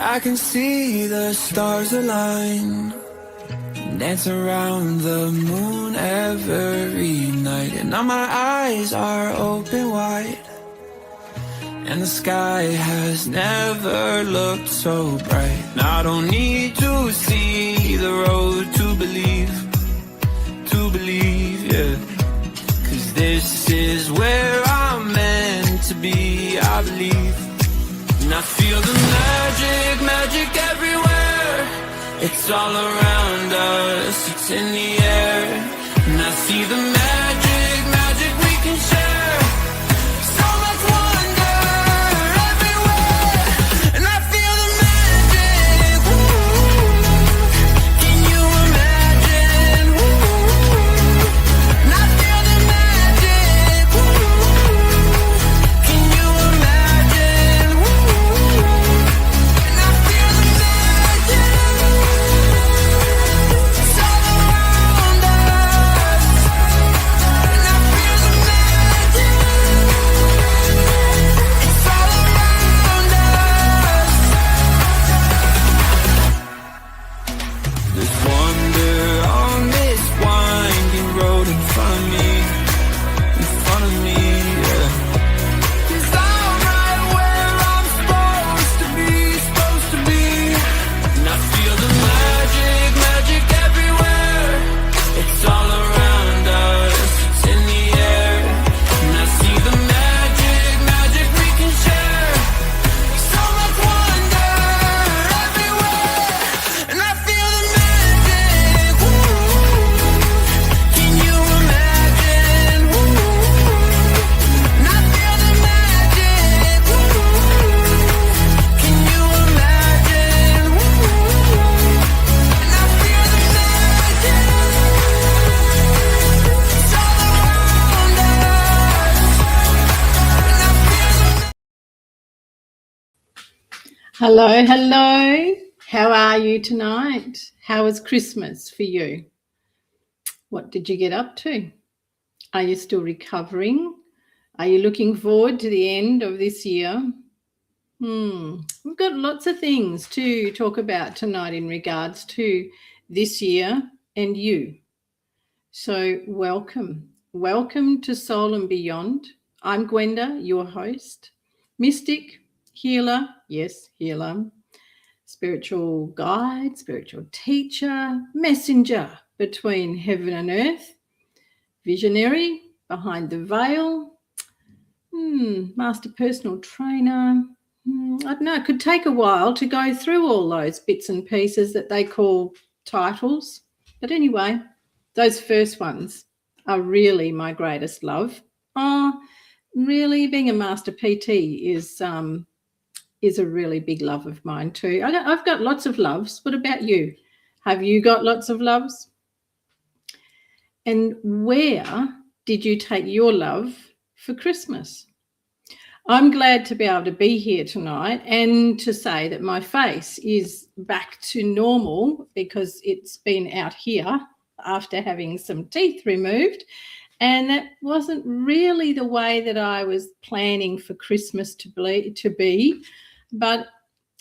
I can see the stars align, dance around the moon every night. And now my eyes are open wide, and the sky has never looked so bright. And I don't need to see the road to believe, yeah. 'Cause this is where I'm meant to be, I believe. And I feel the magic everywhere. It's all around us, it's in the air. And I see the magic we can share. So much wonder everywhere. And I feel the magic, can you imagine? And I feel the magic, can you imagine? And I feel the magic, it's all around us. And I feel the magic, it's all around us. There's wonder on this winding road in front of me, yeah. 'Cause I'm right where I'm supposed to be. And I feel the magic everywhere. It's all around us, it's in the air. And I see the magic we can share. So much wonder everywhere. And I feel the magic, can you imagine? And I feel the magic, can you imagine? And I feel the magic, it's all around us. And I feel the Hello. How are you tonight? How was Christmas for you? What did you get up to? Are you still recovering? Are you looking forward to the end of this year? We've got lots of things to talk about tonight in regards to this year and you. So welcome to Soul and Beyond. I'm Gwenda, your host, mystic, healer, yes, healer, spiritual guide, spiritual teacher, messenger between heaven and earth, visionary behind the veil, master personal trainer. I don't know, it could take a while to go through all those bits and pieces that they call titles. But anyway, those first ones are really my greatest love. Really, being a master PT is a really big love of mine too. I've got lots of loves. What about you? Have you got lots of loves? And where did you take your love for Christmas? I'm glad to be able to be here tonight and to say that my face is back to normal because it's been out here after having some teeth removed. And that wasn't really the way that I was planning for Christmas to be. But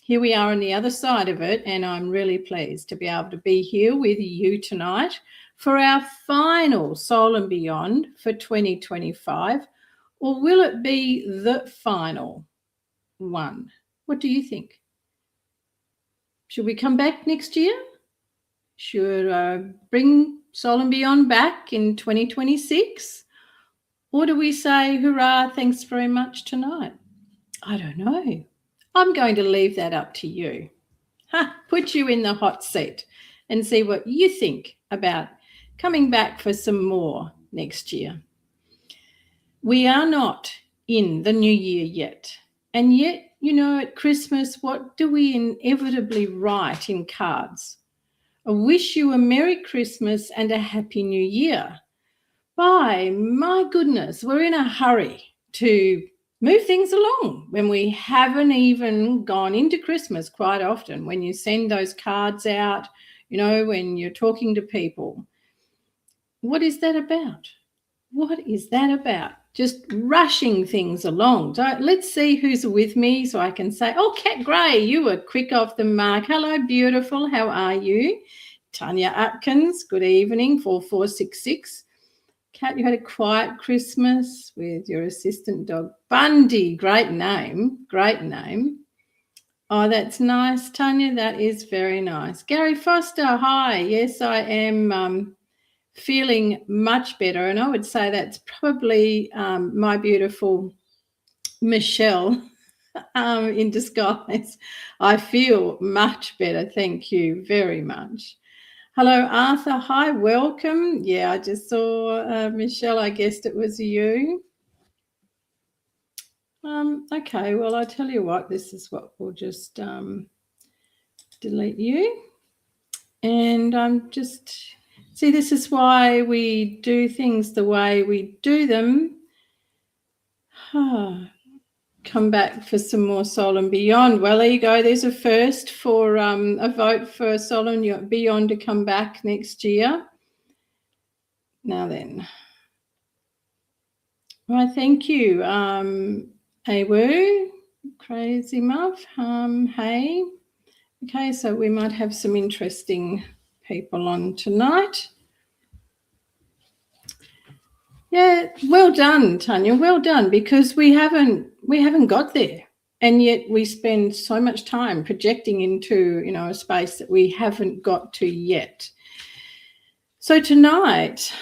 here we are on the other side of it, and I'm really pleased to be able to be here with you tonight for our final Soul and Beyond for 2025. Or will it be the final one? What do you think? Should we come back next year? Should I bring Soul and Beyond back in 2026? Or do we say, hurrah, thanks very much tonight? I don't know. I'm going to leave that up to you. Put you in the hot seat and see what you think about coming back for some more next year. We are not in the new year yet. And yet, at Christmas, what do we inevitably write in cards? I wish you a Merry Christmas and a Happy New Year. By my goodness, we're in a hurry to move things along when we haven't even gone into Christmas quite often. When you send those cards out, when you're talking to people. What is that about? What is that about? just rushing things along. So let's see who's with me so I can say, oh, Kat Gray, you were quick off the mark. Hello, beautiful. How are you? Tanya Atkins, good evening, 4466. Kat, you had a quiet Christmas with your assistant dog, Bundy. Great name, great name. Oh, that's nice, Tanya. That is very nice. Gary Foster, hi. Yes, I am feeling much better, and I would say that's probably my beautiful Michelle in disguise. I feel much better. Thank you very much. Hello, Arthur. Hi, welcome. Yeah, I just saw Michelle. I guessed it was you. Okay, well, I tell you what, this is what we'll just delete you. And I'm just, see, this is why we do things the way we do them. Come back for some more Soul and Beyond. Well, there you go. There's a first for a vote for Soul and Beyond to come back next year. Now then. Well, thank you. Awu, Crazy Muff. Hey. Okay, so we might have some interesting people on tonight. Yeah, well done, Tanya. Well done, because we haven't got there, and yet we spend so much time projecting into a space that we haven't got to yet. So tonight,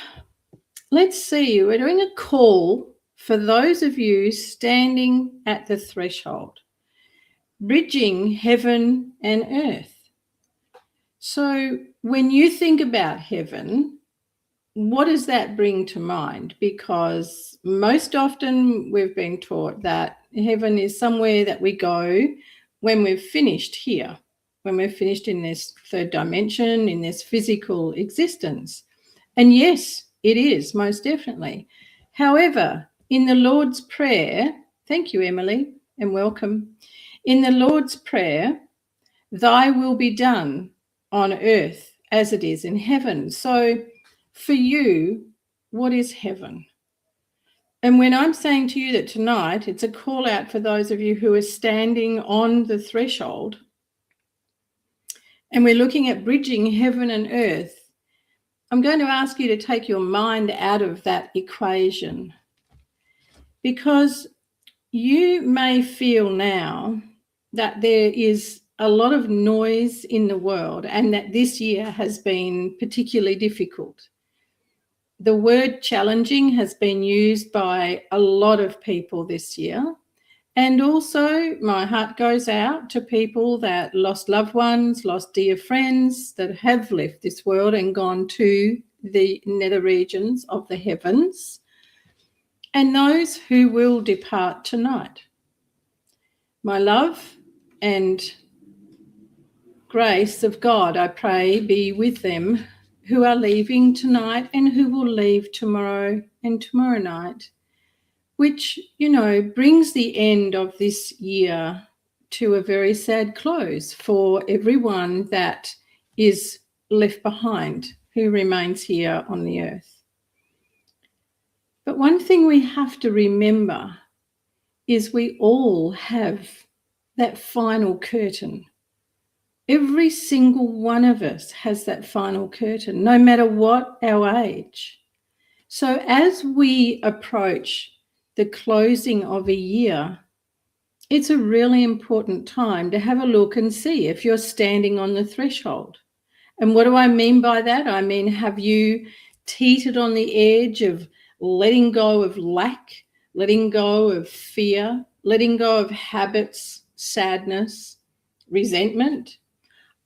let's see. We're doing a call for those of you standing at the threshold, bridging heaven and earth. So when you think about heaven, what does that bring to mind? Because most often we've been taught that heaven is somewhere that we go when we've finished here, when we're finished in this third dimension, in this physical existence. And yes, it is, most definitely. However, in the Lord's Prayer, thank you, Emily, and welcome. In the Lord's Prayer, thy will be done on earth as it is in heaven. So for you, what is heaven? And when I'm saying to you that tonight, it's a call out for those of you who are standing on the threshold, and we're looking at bridging heaven and earth, I'm going to ask you to take your mind out of that equation, because you may feel now that there is a lot of noise in the world and that this year has been particularly difficult. The word challenging has been used by a lot of people this year. And also my heart goes out to people that lost loved ones, lost dear friends, that have left this world and gone to the nether regions of the heavens, and those who will depart tonight. My love and grace of God, I pray, be with them who are leaving tonight and who will leave tomorrow and tomorrow night, which, brings the end of this year to a very sad close for everyone that is left behind, who remains here on the earth. But one thing we have to remember is we all have that final curtain. Every single one of us has that final curtain, no matter what our age. So as we approach the closing of a year, it's a really important time to have a look and see if you're standing on the threshold. And what do I mean by that? I mean, have you teetered on the edge of letting go of lack, letting go of fear, letting go of habits, sadness, resentment,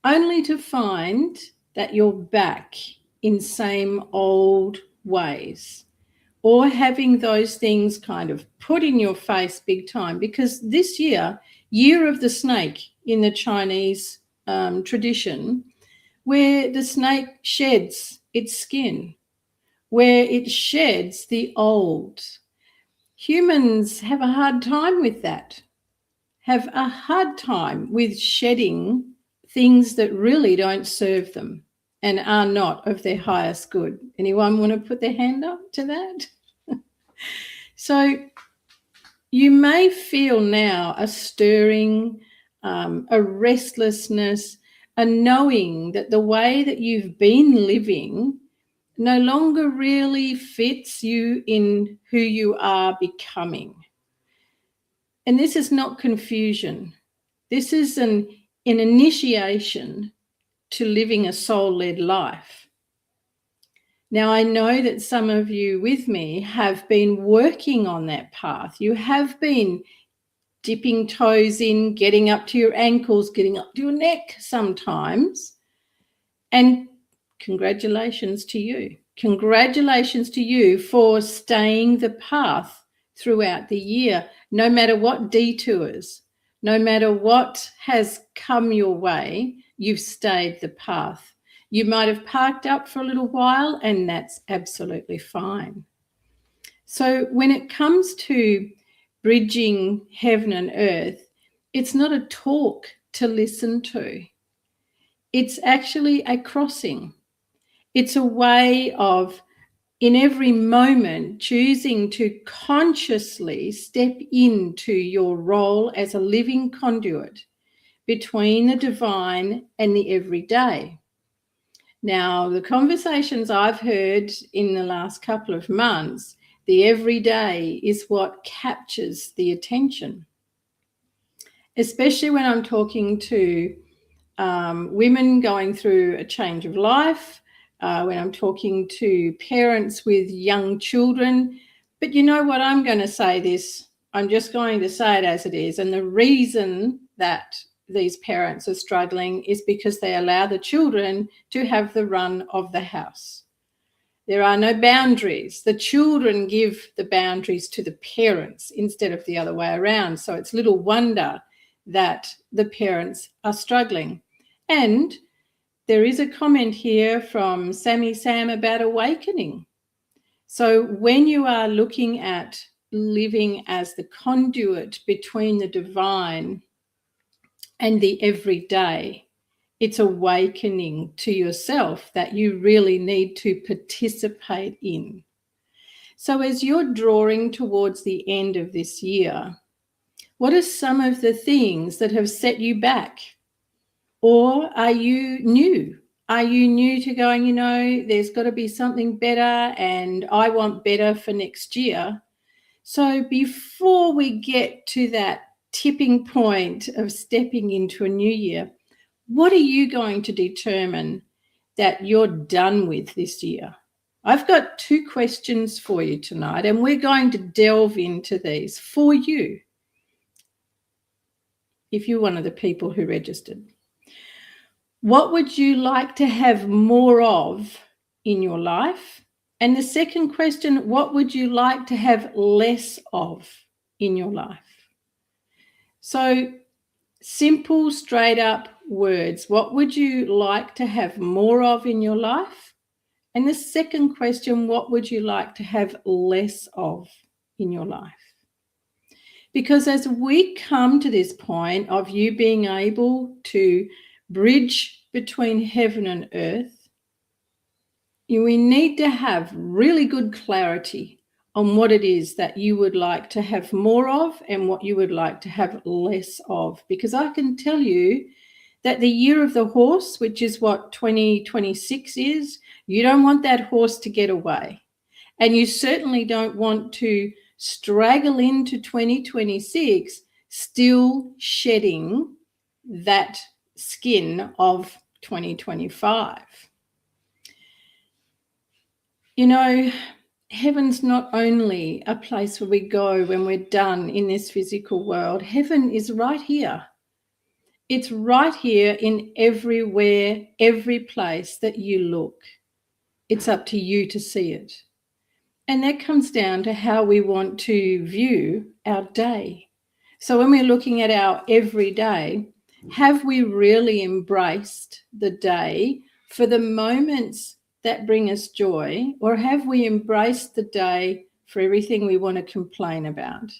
only to find that you're back in same old ways, or having those things kind of put in your face big time? Because this year of the snake in the Chinese tradition, where the snake sheds its skin, where it sheds the old. Humans have a hard time with that, have a hard time with shedding things that really don't serve them and are not of their highest good. Anyone want to put their hand up to that? So you may feel now a stirring, a restlessness, a knowing that the way that you've been living no longer really fits you in who you are becoming. And this is not confusion. This is an initiation to living a soul-led life. Now, I know that some of you with me have been working on that path. You have been dipping toes in, getting up to your ankles, getting up to your neck sometimes. And congratulations to you. Congratulations to you for staying the path throughout the year, no matter what detours, no matter what has come your way, you've stayed the path. You might have parked up for a little while, and that's absolutely fine. So when it comes to bridging heaven and earth, it's not a talk to listen to. It's actually a crossing. It's a way of, in every moment, choosing to consciously step into your role as a living conduit between the divine and the everyday. Now, the conversations I've heard in the last couple of months, the everyday is what captures the attention, especially when I'm talking to women going through a change of life, when I'm talking to parents with young children. But you know what? I'm going to say this. I'm just going to say it as it is. And the reason that these parents are struggling is because they allow the children to have the run of the house. There are no boundaries. The children give the boundaries to the parents instead of the other way around. So it's little wonder that the parents are struggling. And there is a comment here from Sammy Sam about awakening. So when you are looking at living as the conduit between the divine and the everyday, it's awakening to yourself that you really need to participate in. So as you're drawing towards the end of this year, what are some of the things that have set you back? Or are you new? Are you new to going, you know, there's got to be something better and I want better for next year? So before we get to that tipping point of stepping into a new year, what are you going to determine that you're done with this year? I've got 2 questions for you tonight, and we're going to delve into these for you if you're one of the people who registered. What would you like to have more of in your life? And the second question, what would you like to have less of in your life? So simple, straight up words. What would you like to have more of in your life? And the second question, what would you like to have less of in your life? Because as we come to this point of you being able to bridge between heaven and earth, we need to have really good clarity on what it is that you would like to have more of and what you would like to have less of. Because I can tell you that the year of the horse, which is what 2026 is, you don't want that horse to get away. And you certainly don't want to straggle into 2026 still shedding that skin of 2025. You know, heaven's not only a place where we go when we're done in this physical world. Heaven is right here. It's right here in everywhere, every place that you look. It's up to you to see it. And that comes down to how we want to view our day. So when we're looking at our everyday, have we really embraced the day for the moments that bring us joy, or have we embraced the day for everything we want to complain about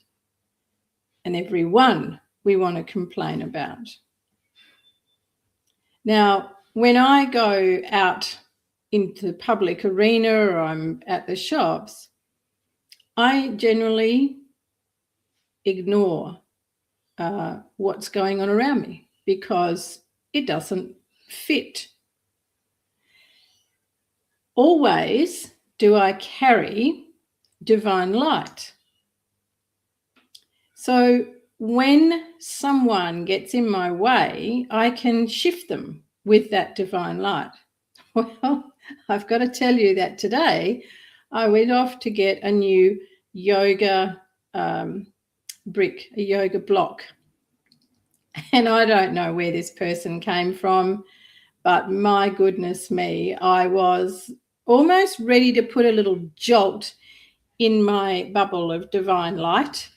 and everyone we want to complain about? Now, when I go out into the public arena or I'm at the shops, I generally ignore what's going on around me because it doesn't fit. Always do I carry divine light. So when someone gets in my way, I can shift them with that divine light. Well, I've got to tell you that today I went off to get a new yoga brick, a yoga block. And I don't know where this person came from, but my goodness me, I was almost ready to put a little jolt in my bubble of divine light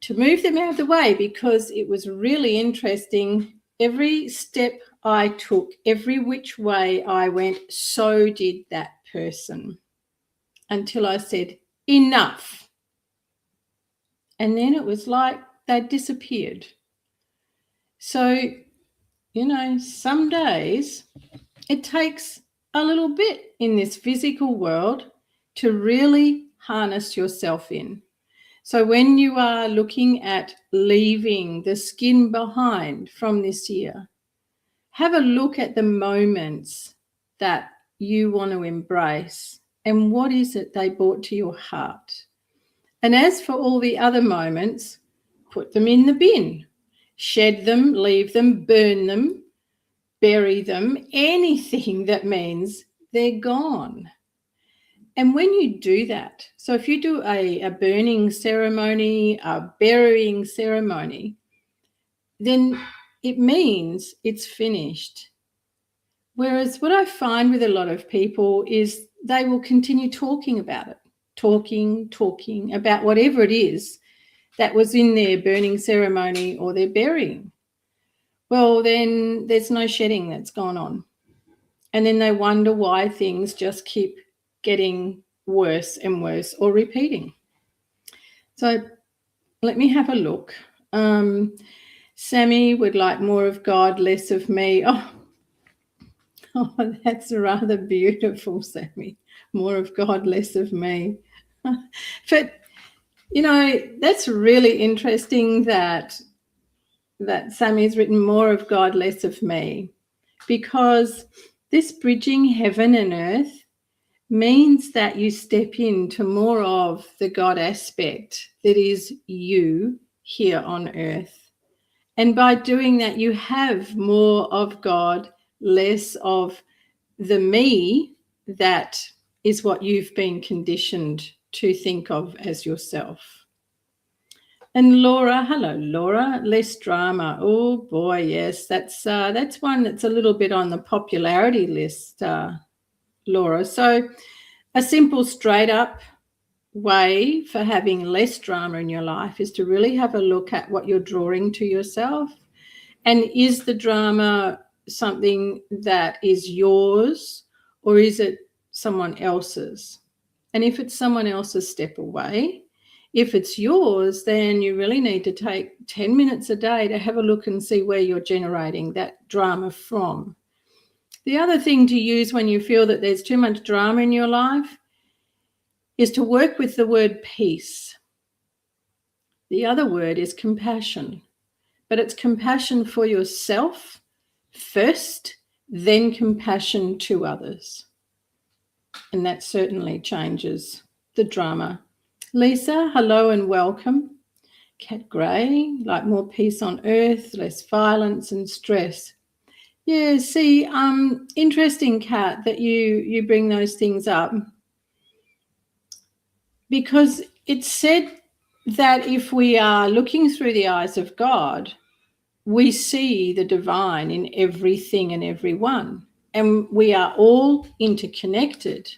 to move them out of the way, because it was really interesting. Every step I took, every which way I went, so did that person, until I said, enough. And then it was like they disappeared. So, some days it takes a little bit in this physical world to really harness yourself in. So when you are looking at leaving the skin behind from this year, have a look at the moments that you want to embrace and what is it they brought to your heart. And as for all the other moments, put them in the bin, shed them, leave them, burn them, bury them, anything that means they're gone. And when you do that, so if you do a burning ceremony, a burying ceremony, then it means it's finished. Whereas what I find with a lot of people is they will continue talking about it, talking about whatever it is that was in their burning ceremony or their burying. Well, then there's no shedding that's gone on. And then they wonder why things just keep getting worse and worse or repeating. So let me have a look. Sammy would like more of God, less of me. Oh, that's rather beautiful, Sammy. More of God, less of me. But, that's really interesting that Sammy's written more of God, less of me, because this bridging heaven and earth means that you step into more of the God aspect that is you here on earth. And by doing that, you have more of God, less of the me that is what you've been conditioned to think of as yourself. And Laura, hello, Laura, less drama. Oh boy, yes, that's one that's a little bit on the popularity list, Laura. So a simple, straight up way for having less drama in your life is to really have a look at what you're drawing to yourself. And is the drama something that is yours or is it someone else's? And if it's someone else's, step away. If it's yours, then you really need to take 10 minutes a day to have a look and see where you're generating that drama from. The other thing to use when you feel that there's too much drama in your life is to work with the word peace. The other word is compassion, but it's compassion for yourself first, then compassion to others. And that certainly changes the drama. Lisa, hello and welcome. Cat Gray, like more peace on earth, less violence and stress. Yeah, see, interesting, Kat, that you bring those things up, because it's said that if we are looking through the eyes of God, we see the divine in everything and everyone, and we are all interconnected.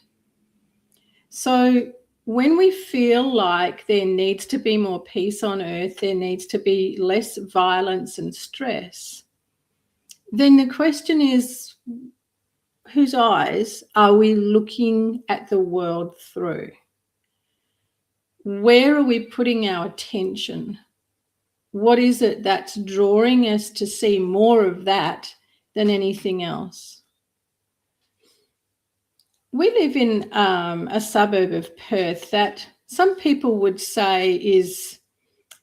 So when we feel like there needs to be more peace on earth, there needs to be less violence and stress, then the question is, whose eyes are we looking at the world through? Where are we putting our attention? What is it that's drawing us to see more of that than anything else? We live in a suburb of Perth that some people would say is,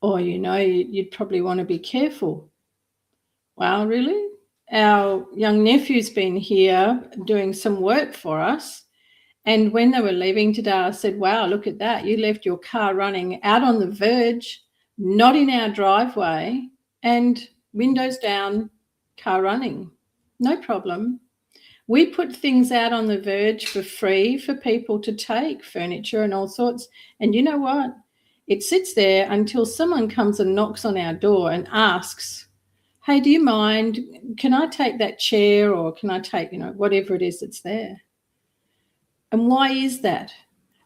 oh, you'd probably want to be careful. Well, really? Our young nephew's been here doing some work for us. And when they were leaving today, I said, wow, look at that. You left your car running out on the verge, not in our driveway, and windows down, car running. No problem. We put things out on the verge for free for people to take, furniture and all sorts. And you know what? It sits there until someone comes and knocks on our door and asks, hey, do you mind? Can I take that chair, or can I take, whatever it is that's there? And why is that?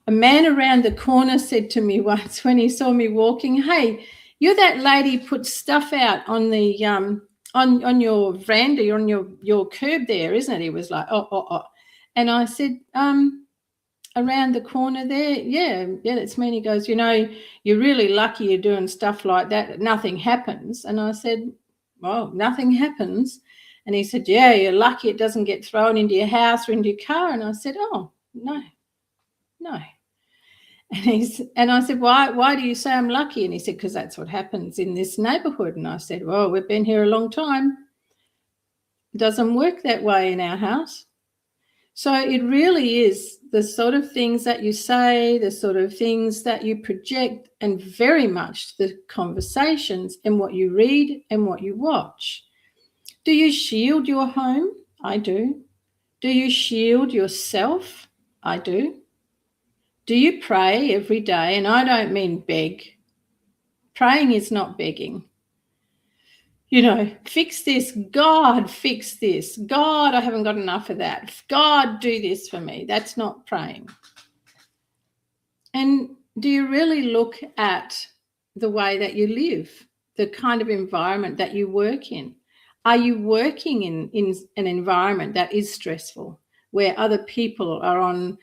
A man around the corner said to me once when he saw me walking, hey, you're that lady put stuff out on the on your veranda, on your curb there, isn't it? He was like, oh. And I said, around the corner there, yeah, that's me. And he goes, you're really lucky you're doing stuff like that. Nothing happens. And I said, well, nothing happens. And he said, yeah, you're lucky it doesn't get thrown into your house or into your car. And I said, oh, no. And I said, why do you say I'm lucky? And he said, because that's what happens in this neighbourhood. And I said, well, we've been here a long time. It doesn't work that way in our house. So it really is the sort of things that you say, the sort of things that you project, and very much the conversations and what you read and what you watch. Do you shield your home? I do. Do you shield yourself? I do. Do you pray every day? And I don't mean beg. Praying is not begging. Fix this. God, fix this. God, I haven't got enough of that. God, do this for me. That's not praying. And do you really look at the way that you live, the kind of environment that you work in? Are you working in an environment that is stressful, where other people are on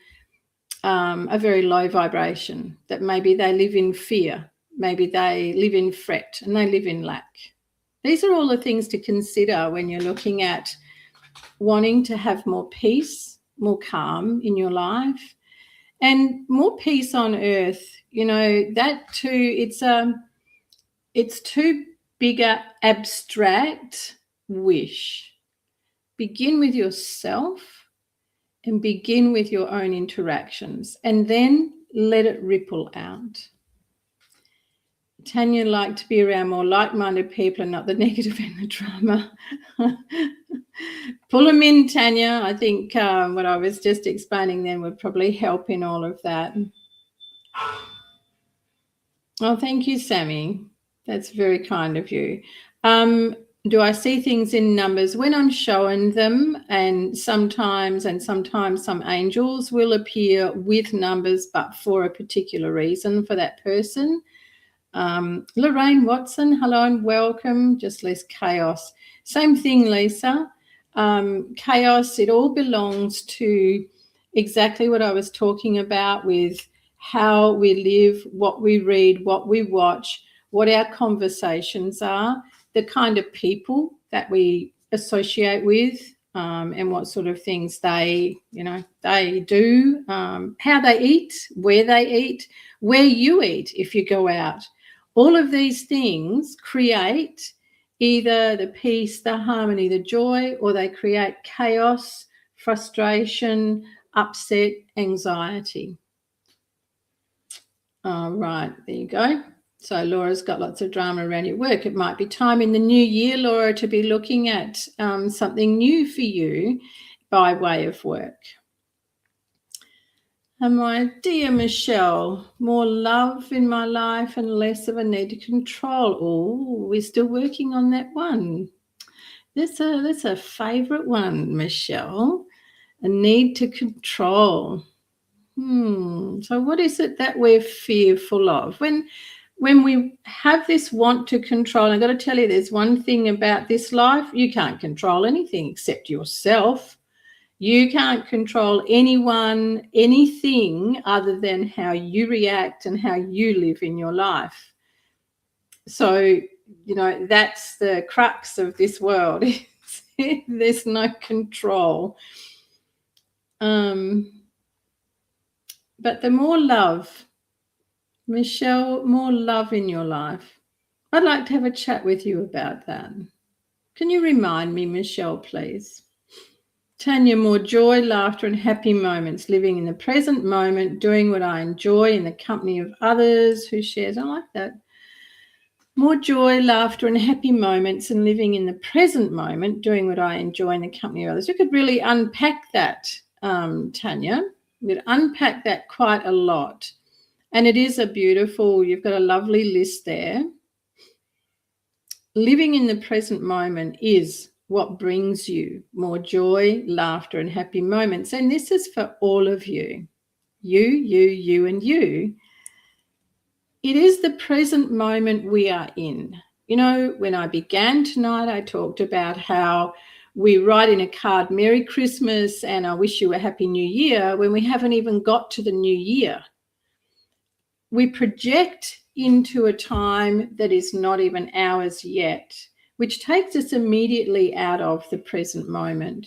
a very low vibration, that maybe they live in fear, maybe they live in fret, and they live in lack? These are all the things to consider when you're looking at wanting to have more peace, more calm in your life, and more peace on earth. That too, it's too bigger abstract wish. Begin with yourself and begin with your own interactions, and then let it ripple out. Tanya liked to be around more like-minded people and not the negative and the drama. Pull them in, Tanya. I think what I was just explaining then would probably help in all of that. Oh, thank you, Sammy. That's very kind of you. Do I see things in numbers? When I'm showing them, and sometimes some angels will appear with numbers, but for a particular reason for that person. Lorraine Watson, hello and welcome. Just less chaos. Same thing, Lisa. Chaos, it all belongs to exactly what I was talking about with how we live, what we read, what we watch, what our conversations are, the kind of people that we associate with, and what sort of things they do, how they eat, where you eat if you go out. All of these things create either the peace, the harmony, the joy, or they create chaos, frustration, upset, anxiety. All right, there you go. So Laura's got lots of drama around your work. It might be time in the new year, Laura, to be looking at something new for you by way of work. And my dear Michelle, more love in my life and less of a need to control. Oh, we're still working on that one. That's a favourite one, Michelle. A need to control. So what is it that we're fearful of? When we have this want to control, I've got to tell you, there's one thing about this life: you can't control anything except yourself. You can't control anyone, anything other than how you react and how you live in your life. So, that's the crux of this world. There's no control. But the more love Michelle, more love in your life. I'd like to have a chat with you about that. Can you remind me, Michelle, please? Tanya, more joy, laughter, and happy moments, living in the present moment, doing what I enjoy in the company of others who shares. I like that. More joy, laughter, and happy moments, and living in the present moment, doing what I enjoy in the company of others. You could really unpack that, Tanya. We'd unpack that quite a lot. And it is a beautiful, you've got a lovely list there. Living in the present moment is what brings you more joy, laughter, and happy moments. And this is for all of you. You, and you. It is the present moment we are in. You know, when I began tonight, I talked about how we write in a card, Merry Christmas, and I wish you a Happy New Year, when we haven't even got to the new year. We project into a time that is not even ours yet, which takes us immediately out of the present moment.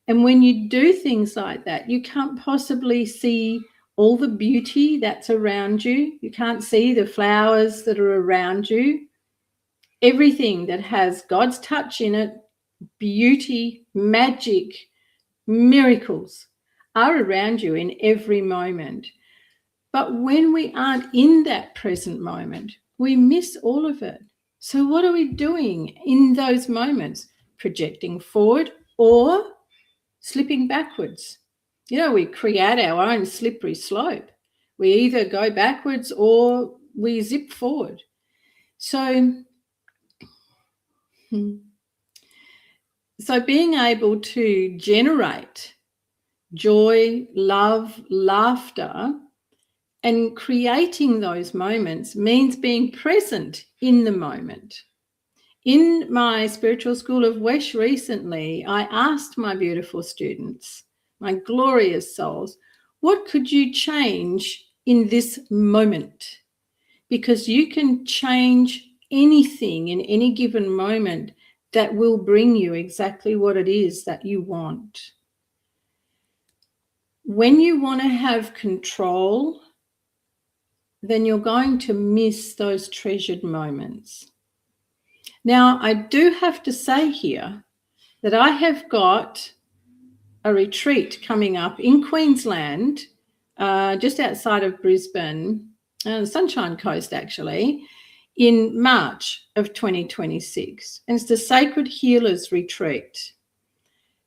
And when you do things like that, you can't possibly see all the beauty that's around you. You can't see the flowers that are around you. Everything that has God's touch in it, beauty, magic, miracles are around you in every moment. But when we aren't in that present moment, we miss all of it. So what are we doing in those moments? Projecting forward or slipping backwards. You know, we create our own slippery slope. We either go backwards or we zip forward. So being able to generate joy, love, laughter, and creating those moments means being present in the moment. In my spiritual school of Wesh recently, I asked my beautiful students, my glorious souls, what could you change in this moment? Because you can change anything in any given moment that will bring you exactly what it is that you want. When you want to have control, then you're going to miss those treasured moments. Now, I do have to say here that I have got a retreat coming up in Queensland, just outside of Brisbane, the Sunshine Coast actually, in March of 2026. And it's the Sacred Healers Retreat.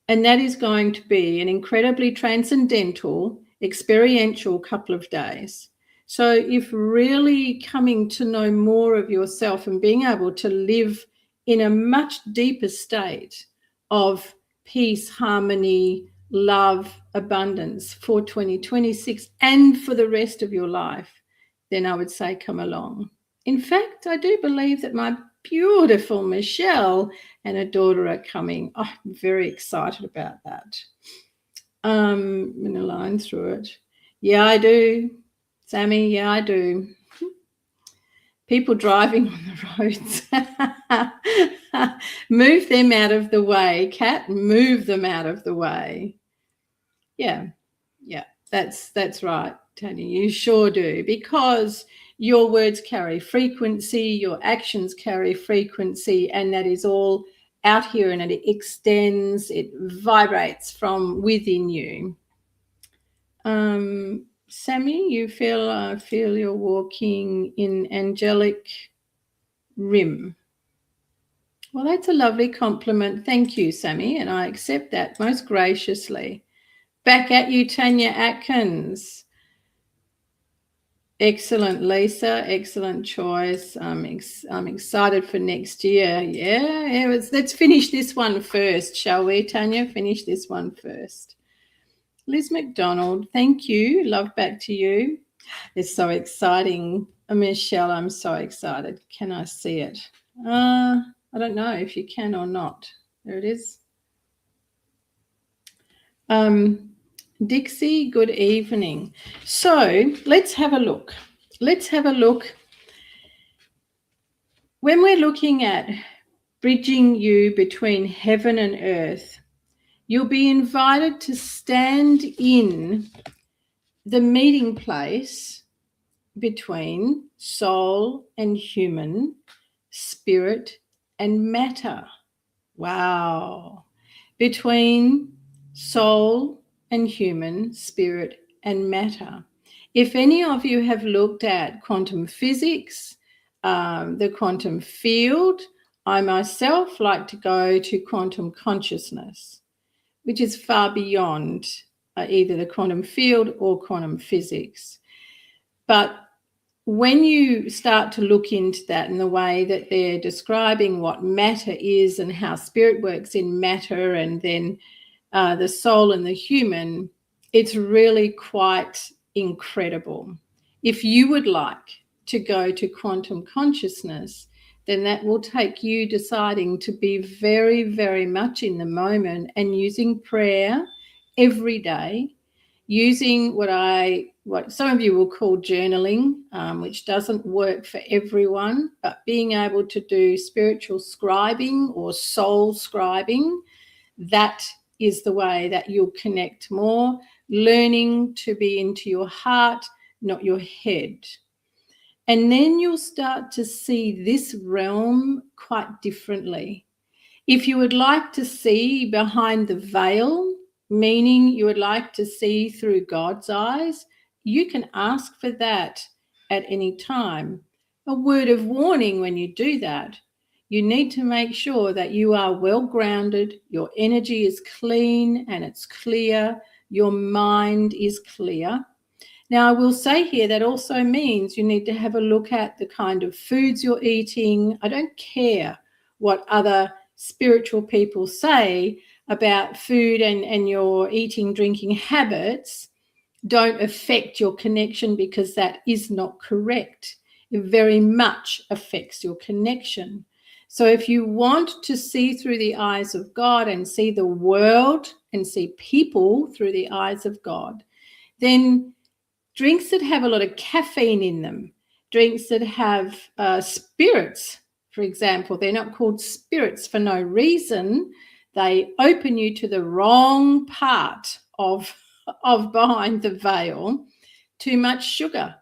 And that is going to be an incredibly transcendental, experiential couple of days. So if really coming to know more of yourself and being able to live in a much deeper state of peace, harmony, love, abundance for 2026 and for the rest of your life, then I would say come along. In fact, I do believe that my beautiful Michelle and her daughter are coming. Oh, I'm very excited about that. I'm going to line through it. Yeah, I do. Sammy, yeah, I do. People driving on the roads. Move them out of the way, Kat. Move them out of the way. Yeah, that's right, Tanya. You sure do, because your words carry frequency, your actions carry frequency, and that is all out here, and it extends, it vibrates from within you. Sammy, you feel you're walking in angelic rim. Well, that's a lovely compliment. Thank you, Sammy, and I accept that most graciously. Back at you, Tanya Atkins. Excellent, Lisa. Excellent choice. I'm excited for next year. Yeah. Let's finish this one first, shall we, Tanya? Finish this one first. Liz McDonald, thank you. Love back to you. It's so exciting. Michelle, I'm so excited. Can I see it? I don't know if you can or not. There it is. Dixie, good evening. So let's have a look. When we're looking at bridging you between heaven and earth, you'll be invited to stand in the meeting place between soul and human, spirit and matter. Wow. Between soul and human, spirit and matter. If any of you have looked at quantum physics, the quantum field, I myself like to go to quantum consciousness, which is far beyond either the quantum field or quantum physics. But when you start to look into that and the way that they're describing what matter is and how spirit works in matter, and then the soul and the human, it's really quite incredible. If you would like to go to quantum consciousness, then that will take you deciding to be very, very much in the moment and using prayer every day, using what some of you will call journaling, which doesn't work for everyone, but being able to do spiritual scribing or soul scribing, that is the way that you'll connect more, learning to be into your heart, not your head. And then you'll start to see this realm quite differently. If you would like to see behind the veil, meaning you would like to see through God's eyes, you can ask for that at any time. A word of warning when you do that: you need to make sure that you are well grounded, your energy is clean and it's clear, your mind is clear. Now, I will say here that also means you need to have a look at the kind of foods you're eating. I don't care what other spiritual people say about food and your eating, drinking habits don't affect your connection, because that is not correct. It very much affects your connection. So if you want to see through the eyes of God and see the world and see people through the eyes of God, then drinks that have a lot of caffeine in them, drinks that have spirits, for example, they're not called spirits for no reason. They open you to the wrong part of behind the veil. Too much sugar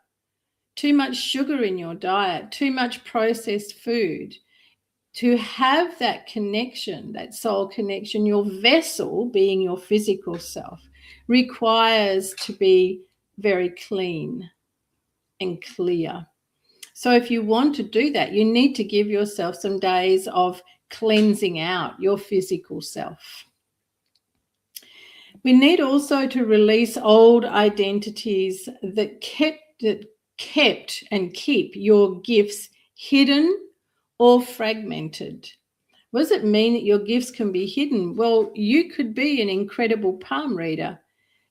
in your diet, too much processed food. To have that connection, that soul connection, your vessel being your physical self, requires to be very clean and clear. So if you want to do that, you need to give yourself some days of cleansing out your physical self. We need also to release old identities that kept and keep your gifts hidden or fragmented. What does it mean that your gifts can be hidden? Well, you could be an incredible palm reader.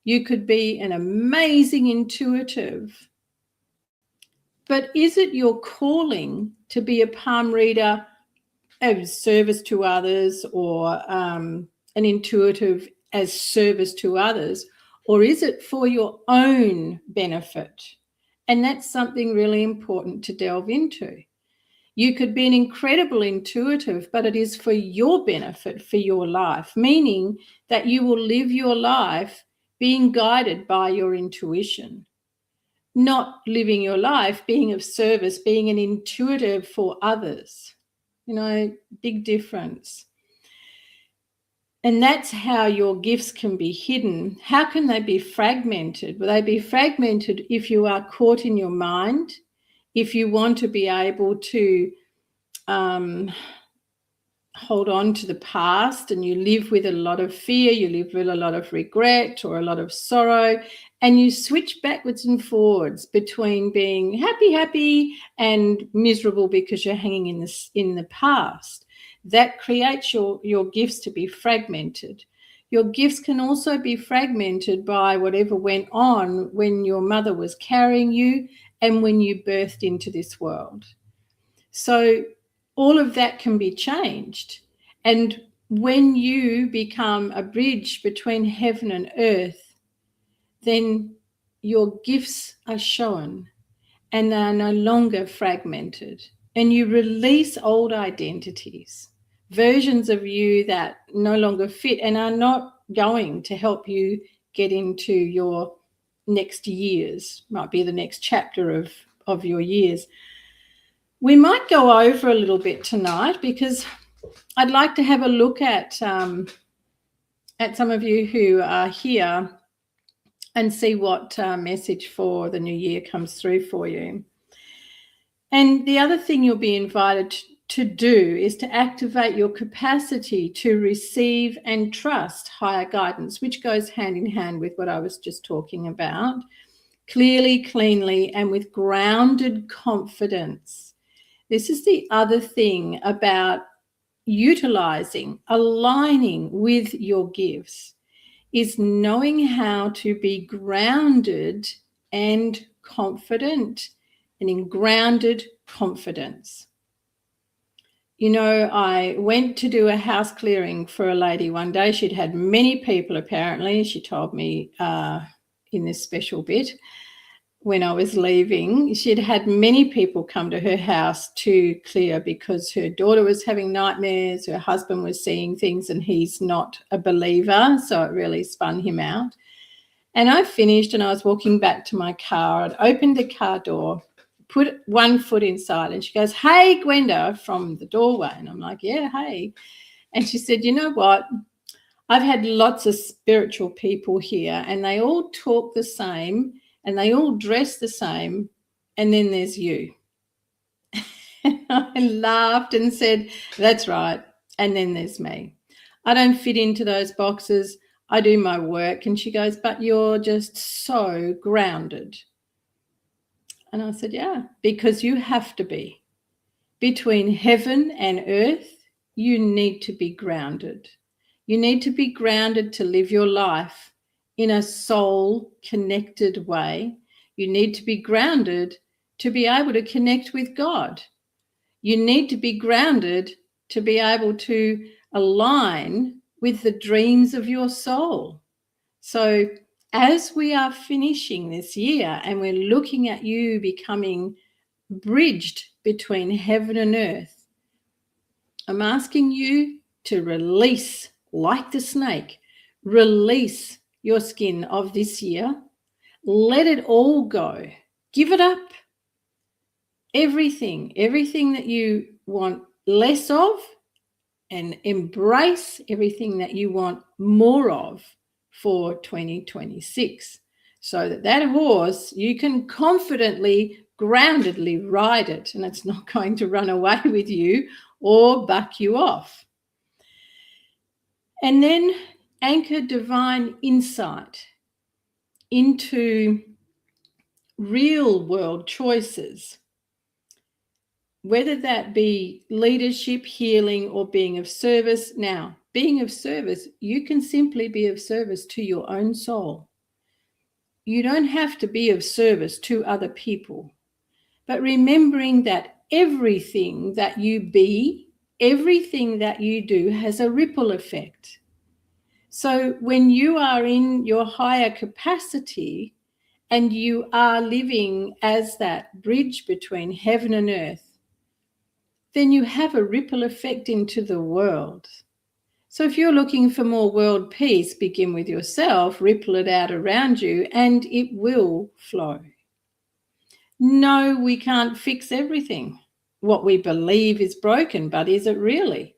You could be an amazing intuitive. But is it your calling to be a palm reader as service to others, or an intuitive as service to others? Or is it for your own benefit? And that's something really important to delve into. You could be an incredible intuitive, but it is for your benefit, for your life, meaning that you will live your life being guided by your intuition, not living your life being of service, being an intuitive for others. Big difference. And that's how your gifts can be hidden. How can they be fragmented? Will they be fragmented if you are caught in your mind, if you want to be able to hold on to the past and you live with a lot of fear, you live with a lot of regret or a lot of sorrow, and you switch backwards and forwards between being happy and miserable because you're hanging in the past. That creates your gifts to be fragmented. Your gifts can also be fragmented by whatever went on when your mother was carrying you and when you birthed into this world. So all of that can be changed. And when you become a bridge between heaven and earth, then your gifts are shown and they are no longer fragmented. And you release old identities, versions of you that no longer fit and are not going to help you get into your next years, might be the next chapter of of your years. We might go over a little bit tonight because I'd like to have a look at some of you who are here and see what message for the new year comes through for you. And the other thing you'll be invited to do is to activate your capacity to receive and trust higher guidance, which goes hand in hand with what I was just talking about, clearly, cleanly, and with grounded confidence. This is the other thing about utilizing, aligning with your gifts, is knowing how to be grounded and confident, and in grounded confidence. You know, I went to do a house clearing for a lady one day. She'd had many people, apparently. She told me in this special bit when I was leaving, she'd had many people come to her house to clear because her daughter was having nightmares, her husband was seeing things, and he's not a believer, so it really spun him out. And I finished and I was walking back to my car. I'd opened the car door, put one foot inside, and she goes, "Hey, Gwenda," from the doorway. And I'm like, "Yeah, hey." And she said, "You know what? I've had lots of spiritual people here and they all talk the same and they all dress the same. And then there's you." And I laughed and said, "That's right. And then there's me. I don't fit into those boxes. I do my work." And she goes, "But you're just so grounded." And I said, "Yeah, because you have to be. Between heaven and earth, you need to be grounded. You need to be grounded to live your life in a soul-connected way. You need to be grounded to be able to connect with God. You need to be grounded to be able to align with the dreams of your soul." So as we are finishing this year and we're looking at you becoming bridged between heaven and earth, I'm asking you to release, like the snake, release your skin of this year. Let it all go. Give it up. Everything that you want less of, and embrace everything that you want more of for 2026, so that horse, you can confidently, groundedly ride it and it's not going to run away with you or buck you off. And then anchor divine insight into real world choices, whether that be leadership, healing, or being of service. Now, being of service, you can simply be of service to your own soul. You don't have to be of service to other people. But remembering that everything that you be, everything that you do has a ripple effect. So when you are in your higher capacity and you are living as that bridge between heaven and earth, then you have a ripple effect into the world. So if you're looking for more world peace, begin with yourself, ripple it out around you, and it will flow. No, we can't fix everything. What we believe is broken, but is it really?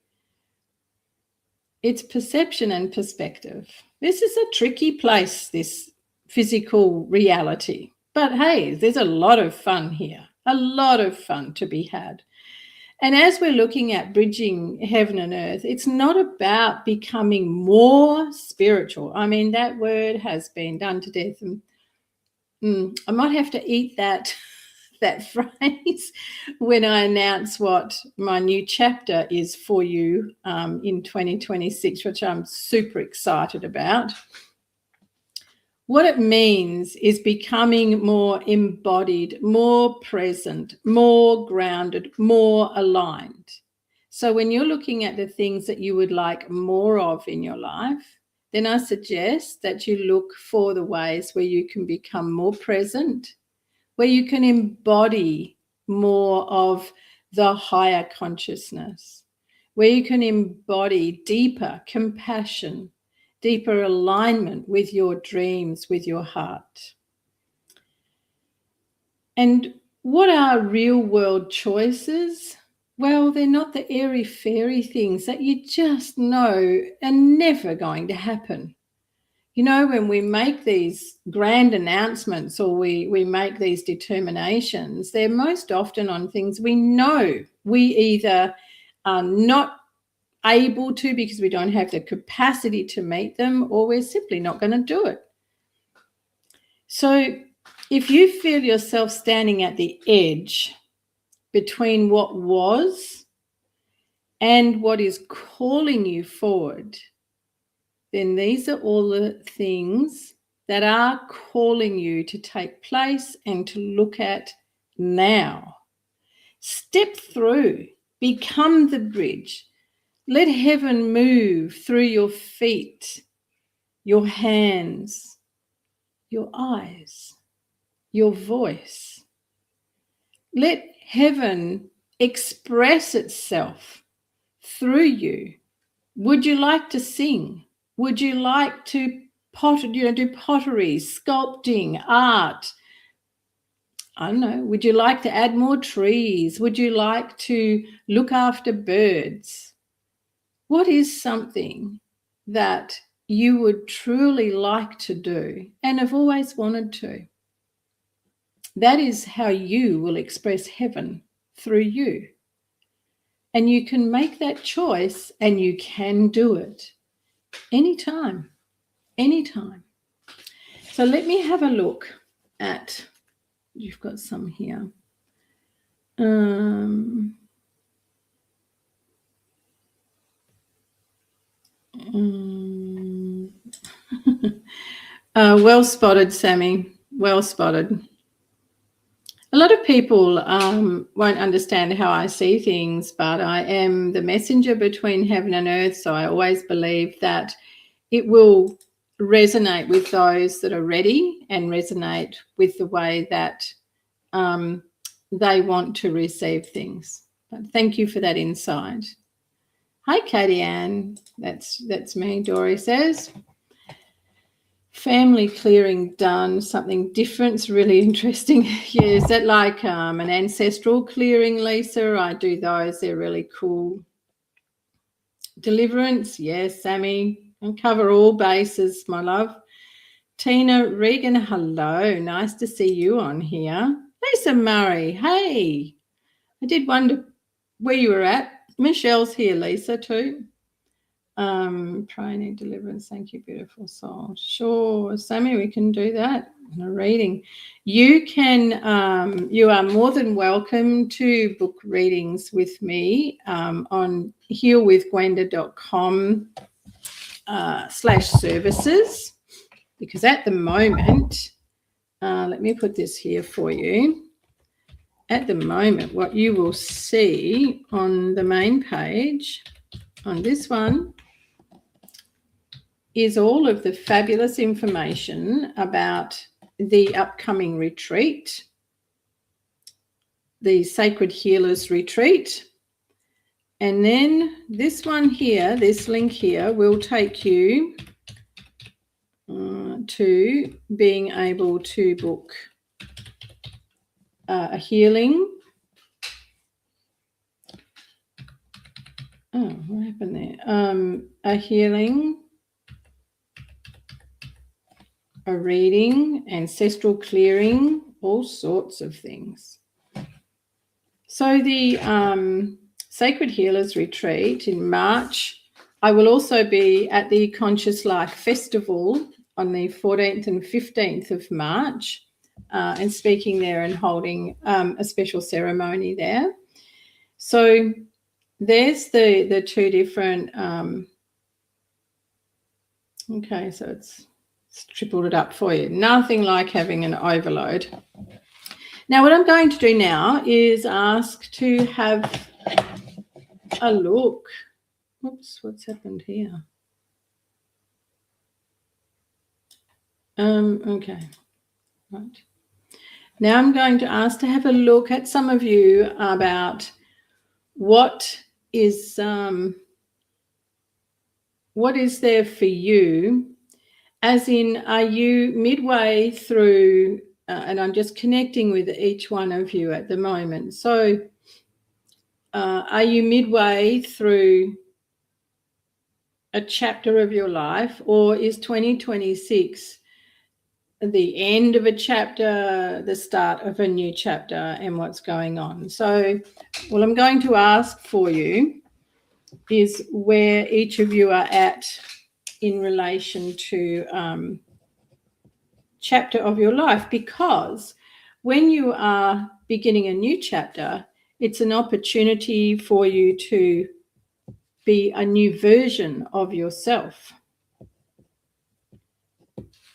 It's perception and perspective. This is a tricky place, this physical reality. But hey, there's a lot of fun here, a lot of fun to be had. And as we're looking at bridging heaven and earth, it's not about becoming more spiritual. I mean, that word has been done to death. And I might have to eat that phrase when I announce what my new chapter is for you in 2026, which I'm super excited about. What it means is becoming more embodied, more present, more grounded, more aligned. So when you're looking at the things that you would like more of in your life, then I suggest that you look for the ways where you can become more present, where you can embody more of the higher consciousness, where you can embody deeper compassion, deeper alignment with your dreams, with your heart. And What are real world choices? Well, they're not the airy fairy things that you just know are never going to happen. You know, when we make these grand announcements or we make these determinations, they're most often on things we know we either are not able to because we don't have the capacity to meet them, or we're simply not going to do it. So if you feel yourself standing at the edge between what was and what is calling you forward, then these are all the things that are calling you to take place and to look at now. Step through, become the bridge. Let heaven move through your feet, your hands, your eyes, your voice. Let heaven express itself through you. Would you like to sing? Would you like to do pottery, sculpting, art? I don't know. Would you like to add more trees? Would you like to look after birds? What is something that you would truly like to do and have always wanted to? That is how you will express heaven through you. And you can make that choice and you can do it anytime. Anytime. So let me have a look at, you've got some here. Well spotted, Sammy. Well spotted. A lot of people won't understand how I see things, but I am the messenger between heaven and earth. So I always believe that it will resonate with those that are ready and resonate with the way that they want to receive things. But thank you for that insight. Hi, Katie Ann. That's me, Dory says. Family clearing done, something different's really interesting. Yeah, is that like an ancestral clearing, Lisa? I do those. They're really cool. Deliverance, yes, Sammy. I'll cover all bases, my love. Tina Regan, hello. Nice to see you on here. Lisa Murray, hey. I did wonder where you were at. Michelle's here, Lisa, too. Praying deliverance. Thank you, beautiful soul. Sure, Sammy, we can do that in a reading. You can, you are more than welcome to book readings with me on healwithgwenda.com /services, because at the moment, let me put this here for you. At the moment, what you will see on the main page, on this one, is all of the fabulous information about the upcoming retreat, the Sacred Healers Retreat. And then this one here, this link here, will take you to being able to book a healing. Oh, what happened there? A healing, a reading, ancestral clearing, all sorts of things. So the Sacred Healers Retreat in March, I will also be at the Conscious Life Festival on the 14th and 15th of March and speaking there and holding a special ceremony there. So there's the two different, okay, so it's tripled it up for you. Nothing like having an overload. Now, what I'm going to do now is ask to have a look. Oops, what's happened here? Okay, right. Now I'm going to ask to have a look at some of you about what is there for you, as in, are you midway through and I'm just connecting with each one of you at the moment. So are you midway through a chapter of your life, or is 2026 the end of a chapter, the start of a new chapter, and what's going on? So what I'm going to ask for you is where each of you are at in relation to chapter of your life, because when you are beginning a new chapter, it's an opportunity for you to be a new version of yourself.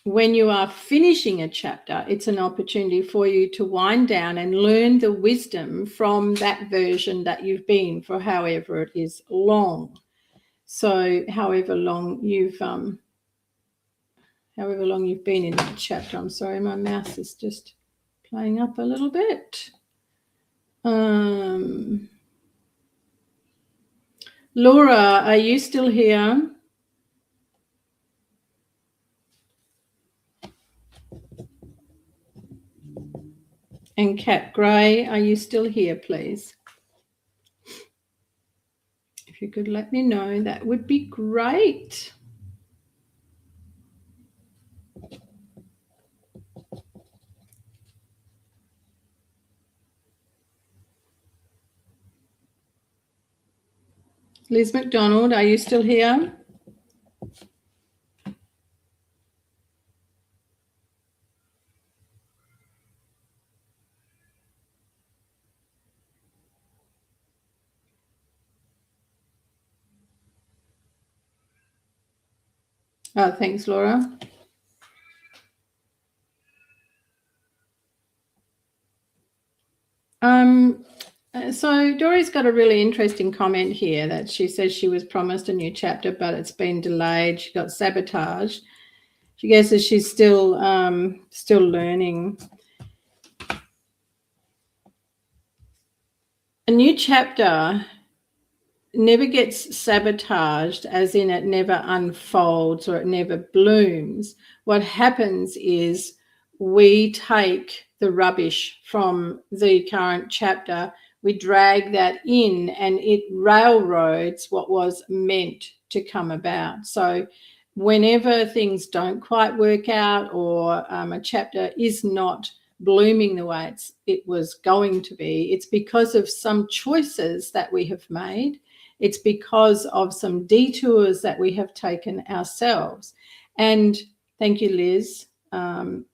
When you are finishing a chapter, it's an opportunity for you to wind down and learn the wisdom from that version that you've been for however it is long. So however long you've been in that chapter. I'm sorry, my mouse is just playing up a little bit. Laura, are you still here? And Kat Gray, are you still here, please? If you could let me know, that would be great. Liz McDonald, are you still here? Oh, thanks, Laura. So Dory's got a really interesting comment here that she says she was promised a new chapter, but it's been delayed. She got sabotaged. She guesses she's still learning. A new chapter never gets sabotaged, as in it never unfolds or it never blooms. What happens is we take the rubbish from the current chapter, we drag that in, and it railroads what was meant to come about. So whenever things don't quite work out, or a chapter is not blooming the way it was going to be, it's because of some choices that we have made. It's because of some detours that we have taken ourselves. And thank you, Liz.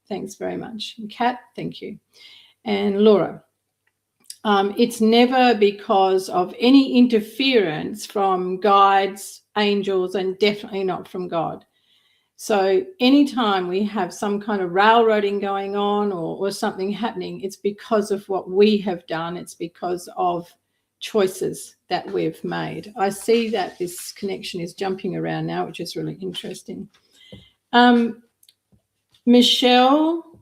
Thanks very much. Kat, thank you. And Laura, it's never because of any interference from guides, angels, and definitely not from God. So anytime we have some kind of railroading going on or something happening, it's because of what we have done. It's because of choices that we've made. I see that this connection is jumping around now, which is really interesting. Michelle,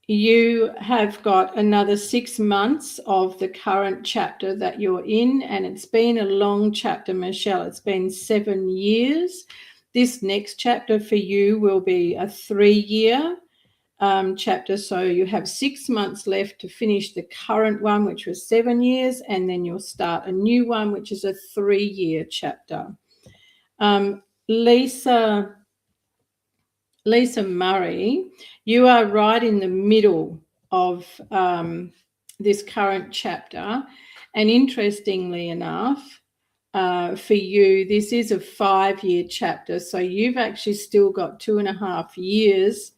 you have got another 6 months of the current chapter that you're in, and it's been a long chapter, Michelle. It's been 7 years. This next chapter for you will be a 3-year chapter. So you have 6 months left to finish the current one, which was 7 years, and then you'll start a new one, which is a 3-year chapter. Lisa Murray, you are right in the middle of this current chapter. And interestingly enough, for you, this is a 5-year chapter. So you've actually still got 2.5 years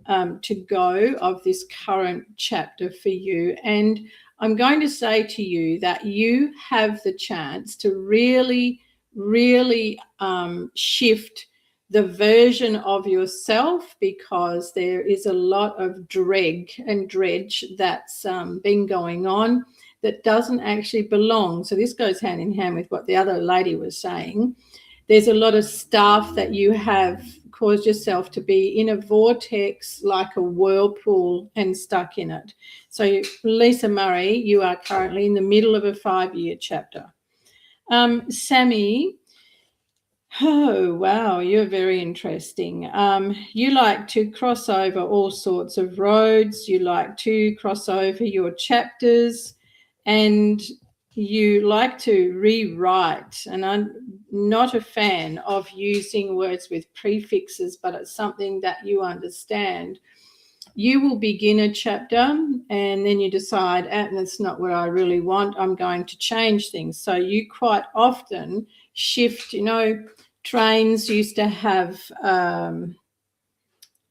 to go of this current chapter for you. And I'm going to say to you that you have the chance to really, really shift the version of yourself, because there is a lot of dredge that's been going on that doesn't actually belong. So this goes hand in hand with what the other lady was saying. There's a lot of stuff that you have caused yourself to be in a vortex, like a whirlpool, and stuck in it. So Lisa Murray, you are currently in the middle of a 5-year chapter. Sammy, Oh, wow, you're very interesting. You like to cross over all sorts of roads, you like to cross over your chapters, and you like to rewrite. And I'm not a fan of using words with prefixes, but it's something that you understand. You will begin a chapter and then you decide, that's not what I really want. I'm going to change things. So you quite often shift, trains used to have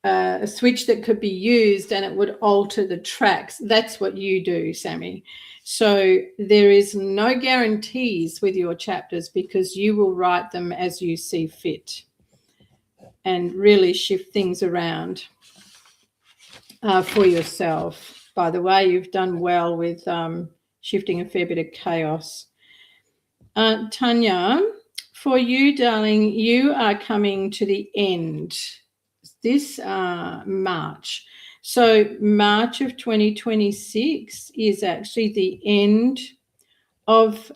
a switch that could be used and it would alter the tracks. That's what you do, Sammy. So there is no guarantees with your chapters because you will write them as you see fit and really shift things around for yourself. By the way, you've done well with shifting a fair bit of chaos. Tanya, for you, darling, you are coming to the end this March. So March of 2026 is actually the end of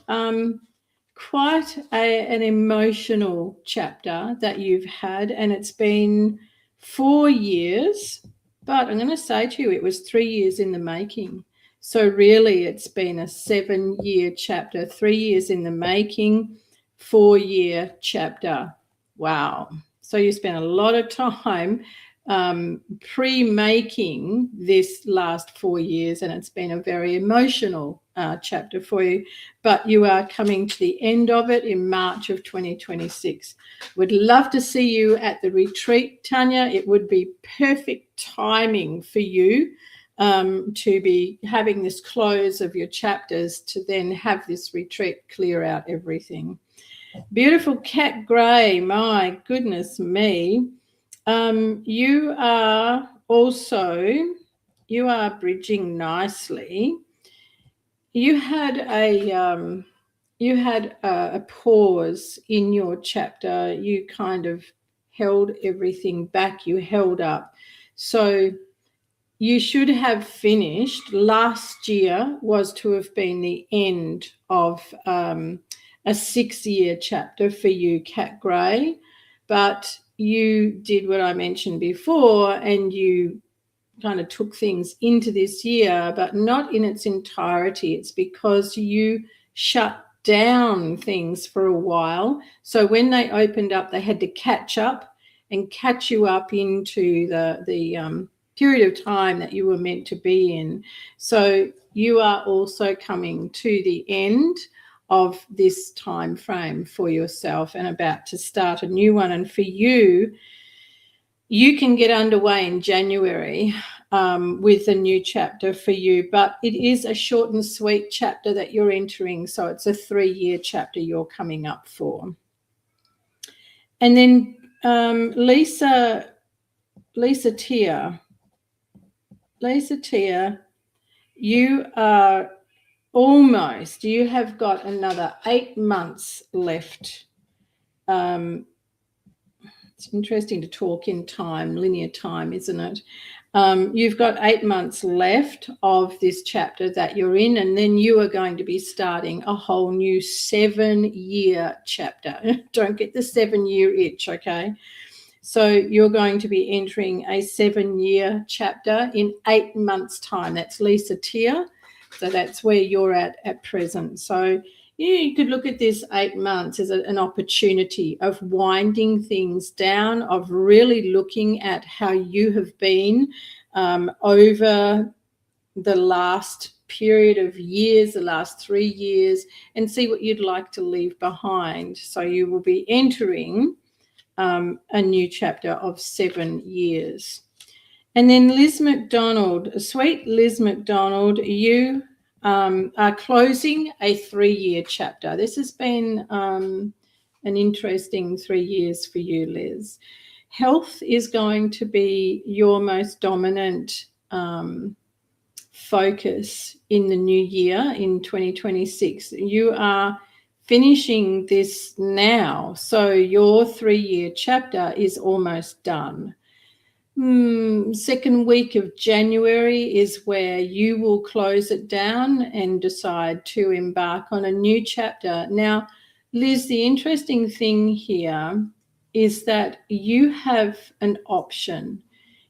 quite an emotional chapter that you've had, and it's been 4 years, but I'm going to say to you it was 3 years in the making. So really it's been a 7-year chapter, 3 years in the making, 4-year chapter. Wow. So you spent a lot of time pre-making this last 4 years, and it's been a very emotional chapter for you, but you are coming to the end of it in March of 2026. Would love to see you at the retreat, Tanya. It would be perfect timing for you to be having this close of your chapters to then have this retreat clear out everything. Beautiful Cat Gray, my goodness me. You are bridging nicely. You had a pause in your chapter. You kind of held everything back. You held up. So you should have finished. Last year was to have been the end of a 6-year chapter for you, Cat Gray, but you did what I mentioned before, and you kind of took things into this year, but not in its entirety. It's because you shut down things for a while. So when they opened up, they had to catch up and catch you up into the period of time that you were meant to be in. So you are also coming to the end of this time frame for yourself and about to start a new one. And for you, you can get underway in January with a new chapter for you, but it is a short and sweet chapter that you're entering. So it's a 3-year chapter you're coming up for. And then Lisa Tia, you are almost, you have got another 8 months left. It's interesting to talk in time, linear time, isn't it? You've got 8 months left of this chapter that you're in, and then you are going to be starting a whole new 7-year chapter. Don't get the 7-year itch, okay? So you're going to be entering a 7-year chapter in 8 months' time. That's Lisa Tia. So that's where you're at present. So you could look at this 8 months as an opportunity of winding things down, of really looking at how you have been over the last period of years, the last 3 years, and see what you'd like to leave behind. So you will be entering a new chapter of 7 years. And then Liz McDonald, sweet Liz McDonald, you are closing a 3-year chapter. This has been an interesting 3 years for you, Liz. Health is going to be your most dominant focus in the new year, in 2026. You are finishing this now, so your 3-year chapter is almost done. Second week of January is where you will close it down and decide to embark on a new chapter. Now, Liz, the interesting thing here is that you have an option.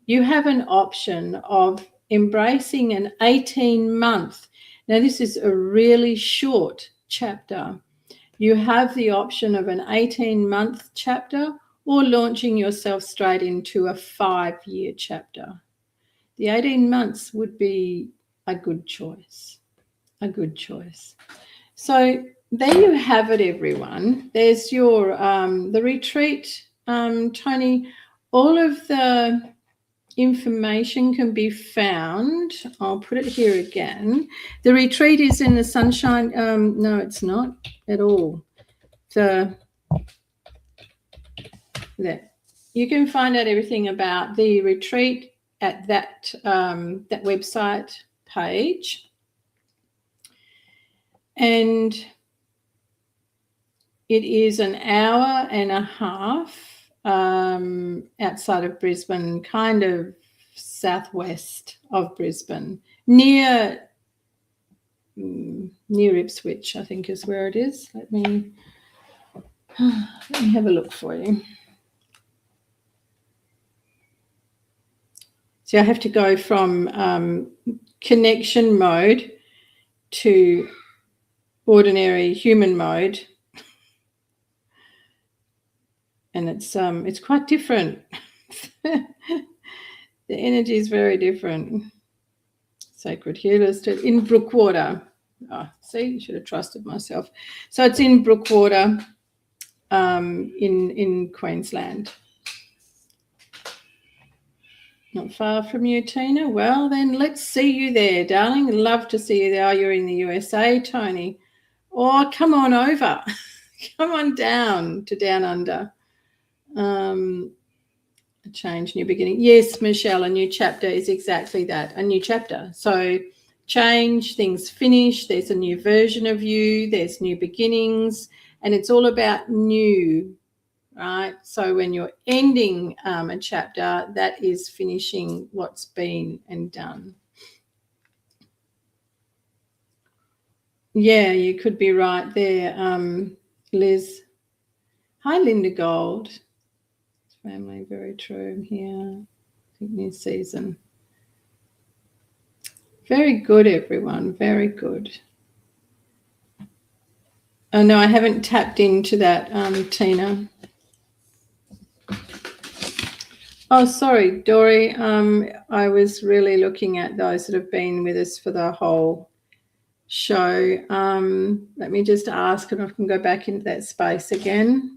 You have an option of embracing an 18-month. Now, this is a really short chapter. You have the option of an 18-month chapter or launching yourself straight into a 5-year chapter. The 18 months would be a good choice, a good choice. So there you have it, everyone. There's your the retreat, Tony. All of the information can be found. I'll put it here again. The retreat is in the sunshine. No, it's not at all. There. You can find out everything about the retreat at that that website page. And it is an hour and a half outside of Brisbane, kind of southwest of Brisbane, near Ipswich, I think is where it is. Let me have a look for you. So I have to go from connection mode to ordinary human mode, and it's quite different. The energy is very different. Sacred Healers in Brookwater. Oh, see, should have trusted myself. So it's in Brookwater, in Queensland. Not far from you, Tina. Well, then let's see you there, darling. Love to see you there. Oh, you're in the USA, Tony. Oh, come on over. Come on down to Down Under. A change, new beginning. Yes, Michelle, a new chapter is exactly that, a new chapter. So change, things finish, there's a new version of you, there's new beginnings, and it's all about new, right? So when you're ending a chapter, that is finishing what's been and done. Yeah, you could be right there, Liz. Hi, Linda Gold. Family, very true. Yeah, I think new season. Very good, everyone. Very good. Oh, no, I haven't tapped into that, Tina. Oh, sorry, Dory. I was really looking at those that have been with us for the whole show. Let me just ask if I can go back into that space again.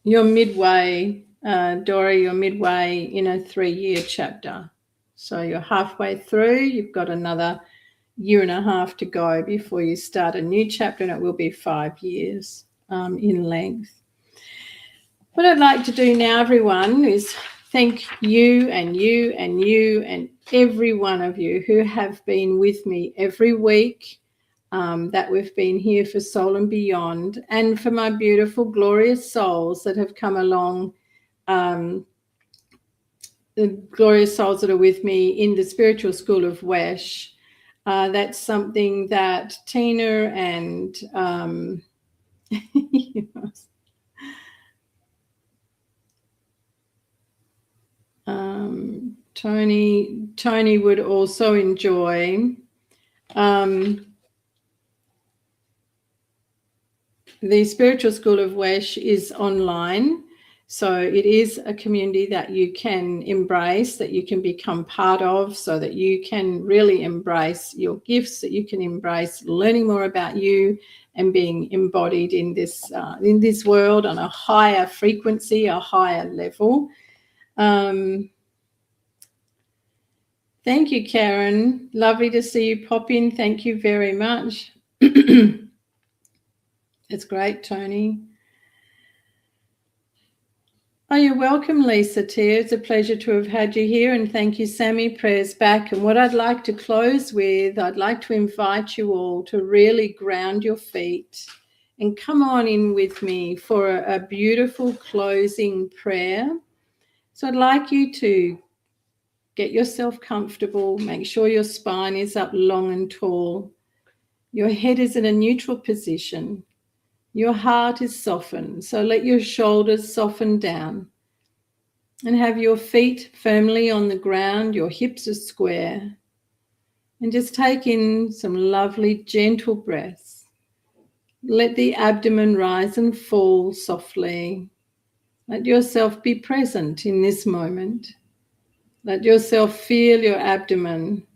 You're midway, Dory, you're midway in a 3-year chapter. So you're halfway through. You've got another 1.5 years to go before you start a new chapter, and it will be 5 years in length. What I'd like to do now, everyone, is thank you and you and you and every one of you who have been with me every week, that we've been here for Soul and Beyond, and for my beautiful, glorious souls that have come along, the glorious souls that are with me in the Spiritual School of H.E.A.L. That's something that Tina and Tony would also enjoy. The Spiritual School of H.E.A.L is online, so it is a community that you can embrace, that you can become part of, so that you can really embrace your gifts, that you can embrace learning more about you and being embodied in this world on a higher frequency, a higher level. Thank you, Karen. Lovely to see you pop in. Thank you very much. It's great, Tony. Oh, you're welcome, Lisa Tia. It's a pleasure to have had you here, and thank you, Sammy. Prayers back. And what I'd like to close with, I'd like to invite you all to really ground your feet and come on in with me for a beautiful closing prayer. So I'd like you to get yourself comfortable, make sure your spine is up long and tall. Your head is in a neutral position. Your heart is softened, so let your shoulders soften down and have your feet firmly on the ground. Your hips are square. And just take in some lovely, gentle breaths. Let the abdomen rise and fall softly. Let yourself be present in this moment. Let yourself feel your abdomen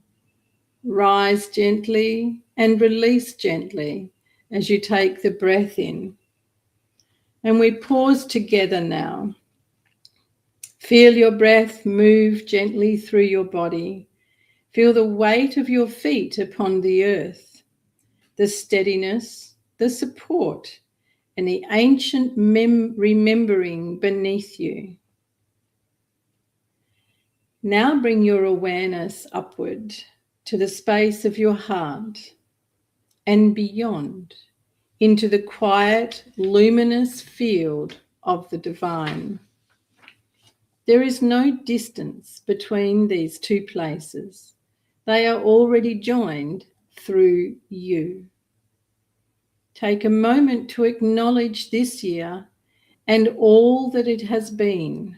rise gently and release gently as you take the breath in. And we pause together now. Feel your breath move gently through your body. Feel the weight of your feet upon the earth, the steadiness, the support, and the ancient remembering beneath you. Now bring your awareness upward to the space of your heart and beyond into the quiet, luminous field of the divine. There is no distance between these two places. They are already joined through you. Take a moment to acknowledge this year and all that it has been.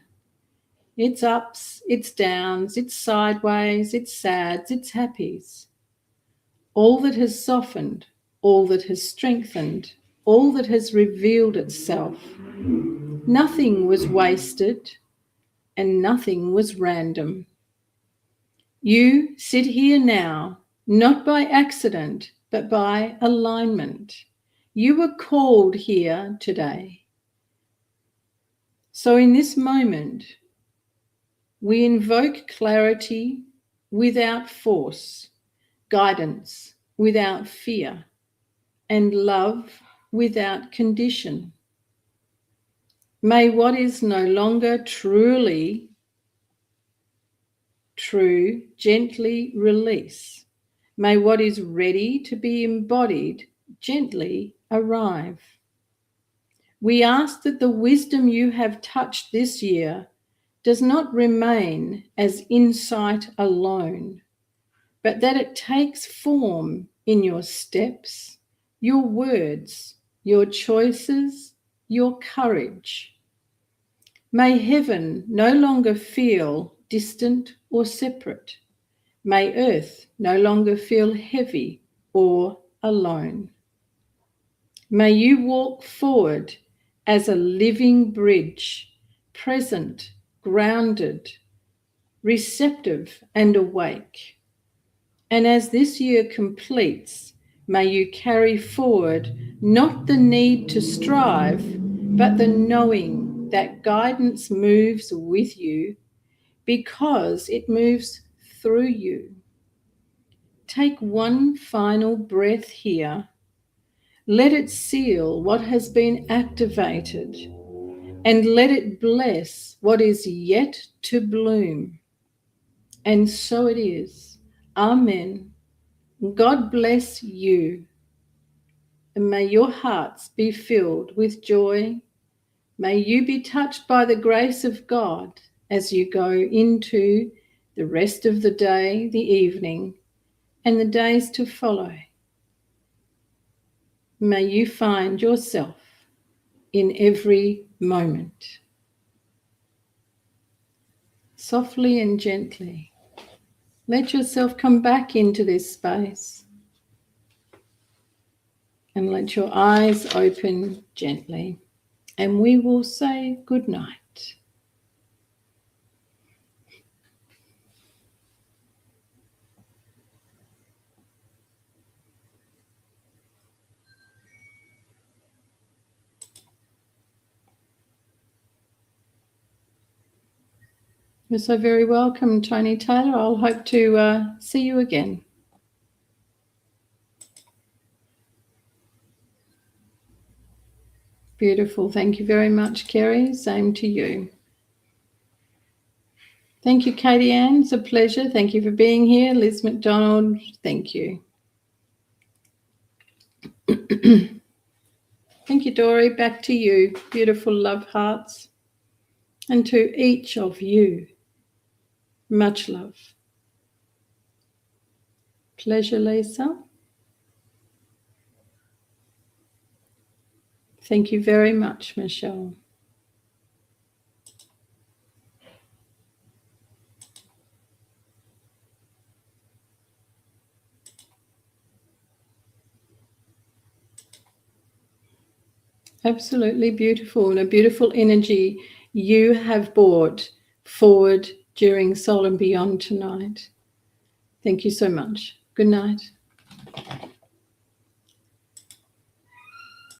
Its ups, its downs, its sideways, its sads, its happies. All that has softened, all that has strengthened, all that has revealed itself. Nothing was wasted and nothing was random. You sit here now, not by accident, but by alignment. You were called here today. So in this moment, we invoke clarity without force, guidance without fear, and love without condition. May what is no longer truly true gently release. May what is ready to be embodied gently arrive. We ask that the wisdom you have touched this year does not remain as insight alone, but that it takes form in your steps, your words, your choices, your courage. May heaven no longer feel distant or separate. May earth no longer feel heavy or alone. May you walk forward as a living bridge, present, grounded, receptive, and awake. And as this year completes, may you carry forward not the need to strive, but the knowing that guidance moves with you because it moves through you. Take one final breath here. Let it seal what has been activated and let it bless what is yet to bloom. And so it is. Amen. God bless you. And may your hearts be filled with joy. May you be touched by the grace of God as you go into the rest of the day, the evening, and the days to follow. May you find yourself in every moment. Softly and gently, let yourself come back into this space and let your eyes open gently. And we will say good night. You're so very welcome, Tony Taylor. I'll hope to see you again. Beautiful. Thank you very much, Kerry. Same to you. Thank you, Katie Ann. It's a pleasure. Thank you for being here. Liz McDonald, thank you. Thank you, Dory. Back to you. Beautiful love hearts. And to each of you, much love. Pleasure, Lisa. Thank you very much, Michelle. Absolutely beautiful, and a beautiful energy you have brought forward during Soul and Beyond tonight. Thank you so much. Good night.